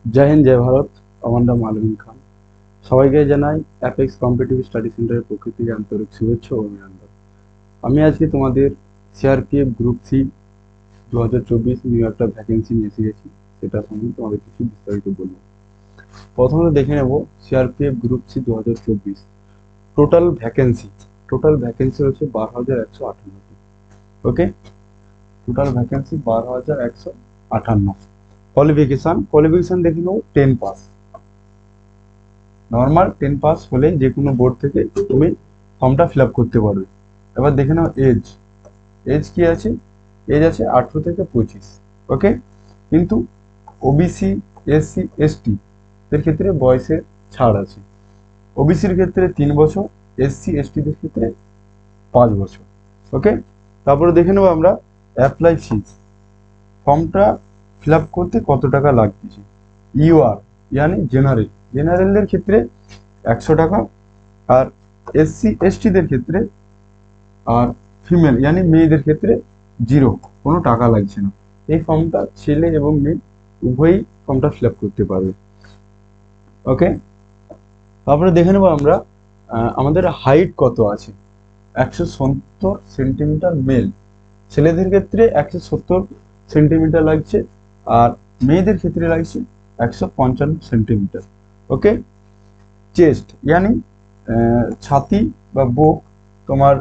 জয় হিন্দ, জয় ভারত। আমার নাম আলমিন খান। সবাইকে জানাই অ্যাপেক্স কম্পিটিটিভ স্টাডি সেন্টারের পক্ষ থেকে আন্তরিক শুভেচ্ছা ও অভিনন্দন। আমি আজকে তোমাদের সিআরপিএফ গ্রুপ সি 2024 নিউ একটা ভ্যাকেন্সি নিয়ে এসে গেছি। সেটা সম্বন্ধে তোমাদের কিছু বিস্তারিত বলবো। প্রথমে দেখে নেব CRPF group C 2024 total vacancy হচ্ছে 12,158। ওকে, টোটাল ভ্যাকেন্সি 12,158। কোয়ালিফিকেশন দেখে নেবো 10 পাস। নর্মাল 10 পাস হলে যে কোনো বোর্ড থেকে তুমি ফর্মটা ফিল আপ করতে পারবে। এবার দেখে নাও এজ। এজ কি আছে? এজ আছে 18 থেকে 25। ওকে, কিন্তু ওবিসি, এসসি, এসটি এর ক্ষেত্রে বয়সের ছাড় আছে। ওবিসির ক্ষেত্রে 3 বছর, এসসি এসটিদের ক্ষেত্রে 5 বছর। ওকে, তারপরে দেখে নেবো আমরা অ্যাপ্লাই ফিস। ফর্মটা ফিল আপ করতে কত টাকা লাগতেছে। ইউআর ইয়ানি জেনারেলদের ক্ষেত্রে 100 টাকা, আর এসসি এসটিদের ক্ষেত্রে আর ফিমেল ইয়ানি মেয়েদের ক্ষেত্রে জিরো, কোনো টাকা লাগছে না। এই ফর্মটা ছেলে এবং মেয়ে উভয়ই ফর্মটা ফিল আপ করতে পারবে। ওকে, তারপরে দেখে নেবো আমরা আমাদের হাইট কত আছে। 170 সেন্টিমিটার মেল, ছেলেদের ক্ষেত্রে 170 সেন্টিমিটার লাগছে, আর মেয়েদের ক্ষেত্রে লাগছে 155 সেন্টিমিটার। ওকে, চেস্ট ইয়ানি ছাতি বা বুক তোমার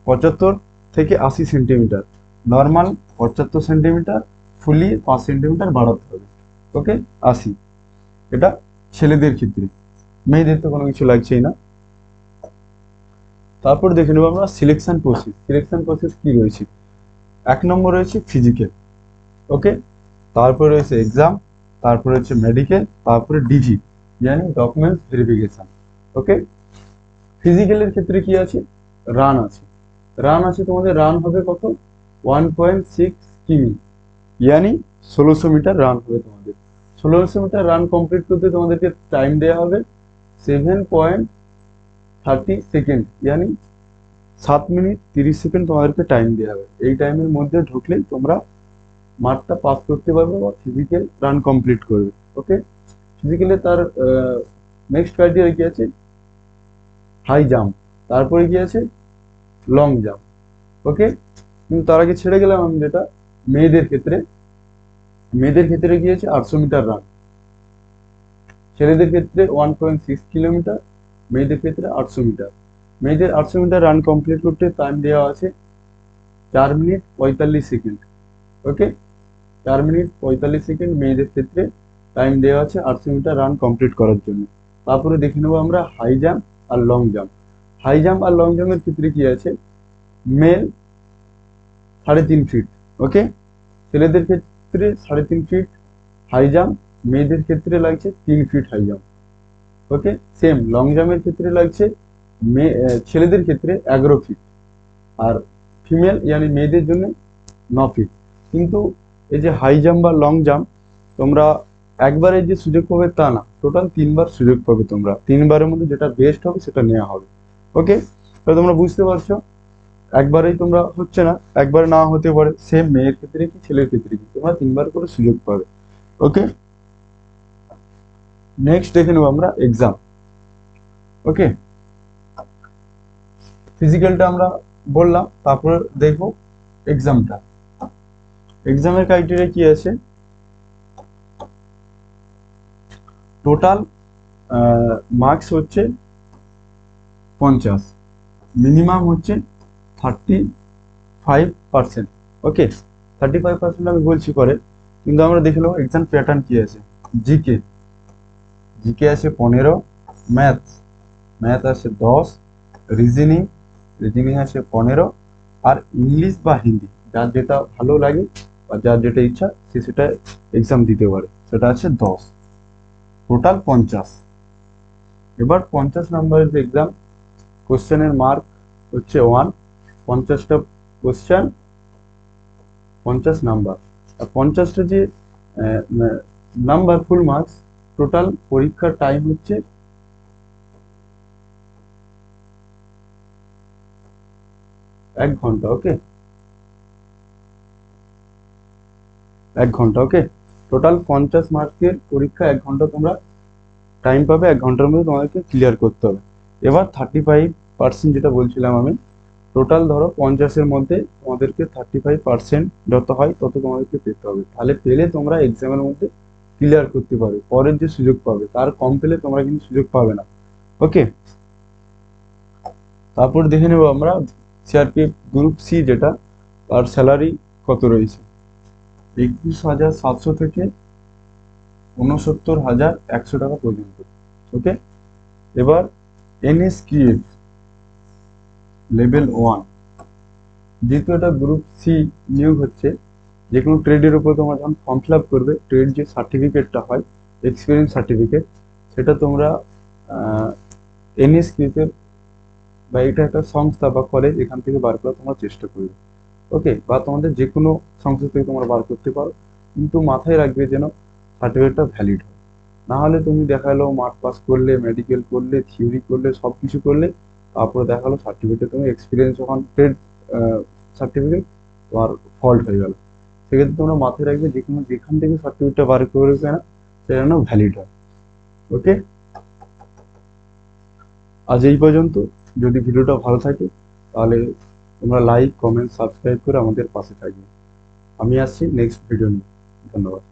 75 থেকে 80 সেন্টিমিটার। নর্মাল 75 সেন্টিমিটার, ফুলি 5 সেন্টিমিটার বাড়াতে হবে। ওকে, 80। এটা ছেলেদের ক্ষেত্রে, মেয়েদের তো কোনো কিছু লাগছেই না। তারপর দেখে নেবো আমরা সিলেকশন প্রসেস কি রয়েছে। 1 নম্বর রয়েছে ফিজিক্যাল। ওকে, তারপরে রয়েছে এক্সাম, তারপরে হচ্ছে মেডিকেল, তারপরে ডিজি yani ডকুমেন্টস ভেরিফিকেশন। ওকে, ফিজিক্যালের ক্ষেত্রে কি আছে? রান আছে তোমাদের। রান হবে কত? 1.6 কিমি, ইয়ানি 1600 মিটার রান হবে তোমাদের। 1600 মিটার রান কমপ্লিট করতে তোমাদেরকে টাইম দেওয়া হবে 7.30 সেকেন্ড, ইয়ানি 7 মিনিট 30 সেকেন্ড তোমাদেরকে টাইম দেওয়া হবে। এই টাইমের মধ্যে ঢুকলেই তোমরা মাঠটা পাস করতে পারবে বা ফিজিক্যাল রান কমপ্লিট করবে। ওকে, ফিজিক্যালে তার নেক্সট ক্রাইটেরিয়া কি আছে? হাই জাম্প, তারপরে কি আছে? Long jump. ওকে, কিন্তু তার আগে ছেড়ে গেলাম আমি যেটা মেয়েদের ক্ষেত্রে কি আছে? 800 মিটার রান। ছেলেদের ক্ষেত্রে 1.6 কিলোমিটার, মেয়েদের ক্ষেত্রে 800 মিটার। মেয়েদের 800 মিটার রান কমপ্লিট করতে টাইম দেওয়া আছে 4 মিনিট 45 সেকেন্ড। ওকে, 4 মিনিট 45 সেকেন্ড মেয়েদের ক্ষেত্রে টাইম দেওয়া আছে 800 মিটার রান কমপ্লিট করার জন্য। তারপরে দেখে নেবো আমরা হাই জাম্প আর লং জাম্প। হাই জাম্প আর লং জাম্পের ক্ষেত্রে কি আছে? Mail 3.5 fit. ওকে, ছেলেদের ক্ষেত্রে 3.5 ফিট হাই জাম্প, মেয়েদের ক্ষেত্রে লাগছে 3 ফিট হাই জাম্প। ওকে, সেম লং জাম্পের ক্ষেত্রে লাগছে ছেলেদের ক্ষেত্রে 11 ফিট, আর ফিমেল ইয়ানি মেয়েদের জন্য 9 ফিট। কিন্তু এই যে হাই জাম্প বা লং জাম্প তোমরা একবারে যে সুযোগ পাবে তা না, টোটাল 3 বার সুযোগ পাবে তোমরা। 3 বারের মধ্যে যেটা বেস্ট হবে সেটা নেওয়া হবে। ওকে, তাহলে তোমরা বুঝতে পারছো একবারেই তোমরা হচ্ছে না, একবারে না হতে পারে। সেম মেয়ের ক্ষেত্রে কি ছেলের ক্ষেত্রে কি তোমরা 3 বার করে সুযোগ পাবে। ওকে, নেক্সট দেখে নেবো আমরা এক্সাম। ওকে, ফিজিক্যালটা আমরা বললাম, তারপরে দেখবো এক্সামটা। এক্সামের ক্রাইটেরিয়া কি আছে? টোটাল মার্কস হচ্ছে 50, মিনিমাম হচ্ছে 35%। ওকে, 35% আমি বলছি পরে, কিন্তু আমরা দেখে নেবো এক্সাম প্যাটার্ন কি আছে। জিকে, জিকে আছে 15, ম্যাথ ম্যাথ আছে 10, রিজনিং রিজনিং আছে 15, আর ইংলিশ বা হিন্দি যার যেটা ভালো লাগে বা যার যেটা ইচ্ছা সে সেটা এক্সাম দিতে পারে, সেটা আছে 10। টোটাল 50। এবার 50 নম্বরের যে এক্সাম, কোশ্চেনের মার্ক হচ্ছে 1। 50টা কোশ্চেন, 50 নাম্বার। আর 50টা যে নাম্বার ফুল মার্কস, টোটাল পরীক্ষার টাইম হচ্ছে 1 ঘন্টা। ওকে, 1 ঘন্টা। ওকে, টোটাল 50 মার্কের পরীক্ষা, 1 ঘন্টা তোমরা টাইম পাবে, 1 ঘন্টার মধ্যে তোমাদেরকে ক্লিয়ার করতে হবে। এবার 35% যেটা বলছিলাম আমি, টোটাল ধরো 50-এর মধ্যে তোমাদেরকে 35% যত হয় তত তোমাদেরকে পেতে হবে, তাহলে পেলে তোমরা এক্সামের মধ্যে ক্লিয়ার করতে পারবে, পরের যে সুযোগ পাবে তার কম পেলে তোমরা কিন্তু সুযোগ পাবে না। ওকে, তারপর দেখে নেবো আমরা সিআরপিএফ গ্রুপ সি যেটা, তার স্যালারি কত রয়েছে। 21,700 থেকে 69,100 টাকা পর্যন্ত। ওকে, এবার এনএসকিউএফ লেভেল 1, যেহেতু এটা গ্রুপ সি নিয়োগ হচ্ছে, যে কোনো ট্রেডের উপর তোমরা যখন ফর্ম ফিল আপ করবে, ট্রেড যে সার্টিফিকেটটা হয়, এক্সপিরিয়েন্স সার্টিফিকেট, সেটা তোমরা এনএসকিউএফ এর বা এটা একটা সংস্থা বা কলেজ, এখান থেকে বার করার তোমরা চেষ্টা করবে। ওকে, বা তোমাদের যে কোনো সংস্থা থেকে তোমরা বার করতে পারো, কিন্তু মাথায় রাখবে যেন সার্টিফিকেটটা ভ্যালিড হয়। না হলে তুমি দেখালো মার্ক পাস করলে, মেডিকেল করলে, থিওরি করলে, সব কিছু করলে, তারপরে দেখালো সার্টিফিকেটে তুমি এক্সপিরিয়েন্স যখন ট্রেড সার্টিফিকেট তোমার ফল্ট হয়ে গেল। সেক্ষেত্রে তোমরা মাথায় রাখবে যে কোনো যেখান থেকে সার্টিফিকেটটা বার করবে না, সেটা যেন ভ্যালিড হয়। ওকে, আজ এই পর্যন্ত। যদি ভিডিওটা ভালো থাকে তাহলে তোমরা লাইক, কমেন্ট, সাবস্ক্রাইব করে আমাদের পাশে থাকবে। আমি আসছি নেক্সট ভিডিও নিয়ে। ধন্যবাদ।